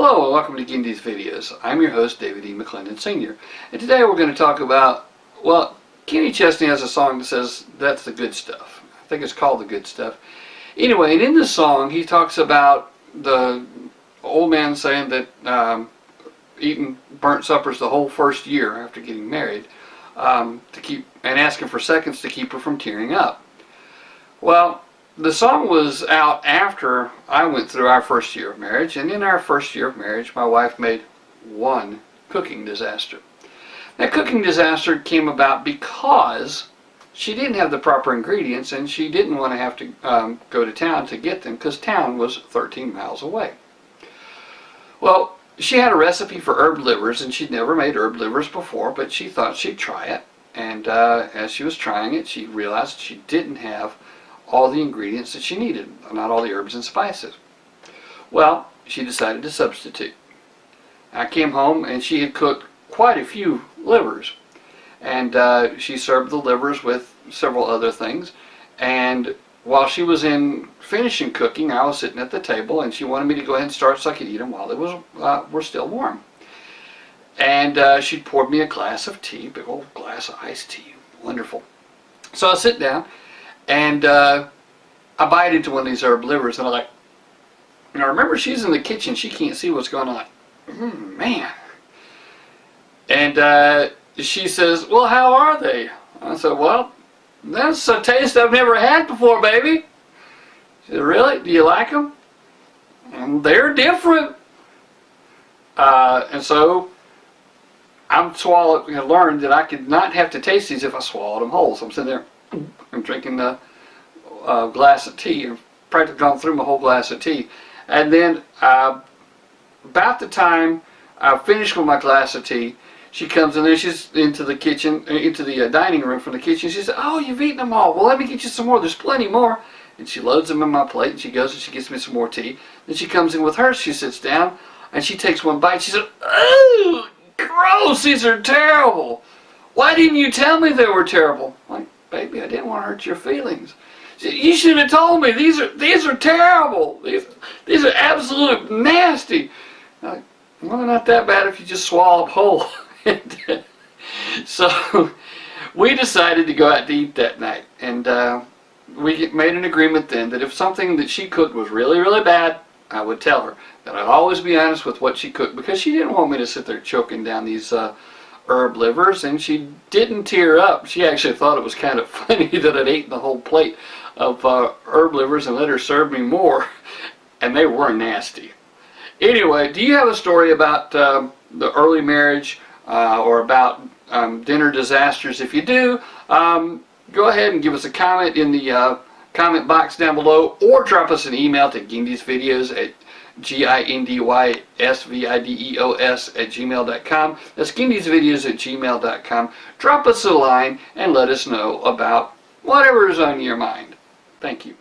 Hello and welcome to Gindy's Videos. I'm your host, David E. McClendon Sr. And today we're going to talk about, well, Kenny Chesney has a song that says, that's the good stuff. I think it's called The Good Stuff. Anyway, and in this song he talks about the old man saying that eating burnt suppers the whole first year after getting married, and asking for seconds to keep her from tearing up. Well, the song was out after I went through our first year of marriage, and in our first year of marriage, my wife made one cooking disaster. That cooking disaster came about because she didn't have the proper ingredients, and she didn't want to have to go to town to get them, because town was 13 miles away. Well, she had a recipe for herb livers, and she'd never made herb livers before, but she thought she'd try it. And as she was trying it, she realized she didn't have all the ingredients that she needed, not all the herbs and spices. Well, she decided to substitute. I came home and she had cooked quite a few livers, and she served the livers with several other things. And while she was finishing cooking, I was sitting at the table, and she wanted me to go ahead and start so I could eat them while they were still warm. And she poured me a glass of tea, big old glass of iced tea, wonderful. So I sit down, and I bite into one of these herb livers, and I'm like, remember, she's in the kitchen, she can't see what's going on. Man. And she says, well, how are they? I said, well, that's a taste I've never had before, baby. She said, really? Do you like them? And they're different. And so I learned that I could not have to taste these if I swallowed them whole. So I'm sitting there, I'm drinking a glass of tea. I've practically gone through my whole glass of tea. And then about the time I finished with my glass of tea, she comes in there, she's into the kitchen, into the dining room from the kitchen. She says, oh, you've eaten them all. Well, let me get you some more. There's plenty more. And she loads them in my plate, and she goes and she gets me some more tea. Then she comes in with hers. She sits down, and she takes one bite. She said, oh, gross, these are terrible. Why didn't you tell me they were terrible? I'm like, baby, I didn't want to hurt your feelings. She said, you should have told me. These are terrible. These are absolute nasty. I'm like, well, they're not that bad if you just swallow them whole. So we decided to go out to eat that night, and we made an agreement then that if something that she cooked was really, really bad, I would tell her that I'd always be honest with what she cooked, because she didn't want me to sit there choking down these herb livers, and she didn't tear up. She actually thought it was kind of funny that I'd eaten the whole plate of herb livers and let her serve me more, and they were nasty. Anyway, do you have a story about the early marriage or about dinner disasters? If you do, go ahead and give us a comment in the comment box down below, or drop us an email to gindysvideos at gindysvideos@gmail.com. That's gindysvideos@gmail.com. Drop us a line and let us know about whatever is on your mind. Thank you.